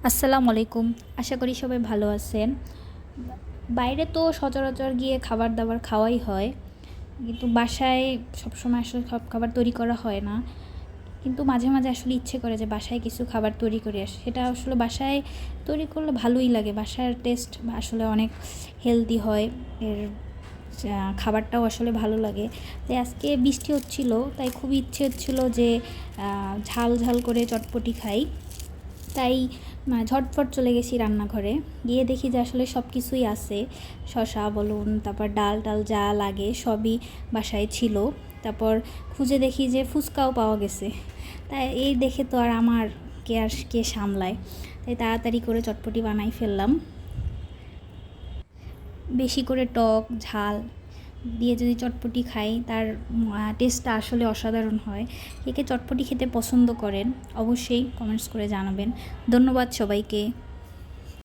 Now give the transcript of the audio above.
আসসালামু আলাইকুম। আশা করি সবাই ভালো আছেন। বাইরে তো সচরাচর গিয়ে খাবার-দাবার খাওয়াই হয়। কিন্তু বাসায় সবসময় আসলে সব খাবার তৈরি করা হয় না। কিন্তু মাঝে, মাঝে আসলে ইচ্ছে করে যে বাসায় কিছু খাবার তৈরি করে আসি। সেটা আসলে বাসায় তৈরি করলে ভালোই লাগে। বাসার টেস্ট আসলে অনেক হেলদি হয়। এর খাবারটাও আসলে ভালো লাগে। তাই আজকে বৃষ্টি হচ্ছিল, তাই খুবই ইচ্ছে হচ্ছিল যে ঝাল, ঝাল করে চটপটি খাই। তাই ঝটপট চলে গেছি রান্নাঘরে। গিয়ে দেখি যে আসলে সব কিছুই আছে। শসা বলুন, তারপর ডাল-টাল যা লাগে সবই বাসায় ছিল। তারপর খুঁজে দেখি যে ফুচকাও পাওয়া গেছে। তাই এই দেখে তো আর আমার কে সামলায়। তাই তাড়াতাড়ি করে চটপটি বানাই ফেললাম। বেশি করে টক, ঝাল দিয়ে যদি চটপটি খাই তার টেস্টটা আসলে অসাধারণ হয়। কে কে চটপটি খেতে পছন্দ করেন অবশ্যই কমেন্টস করে জানাবেন। ধন্যবাদ সবাইকে।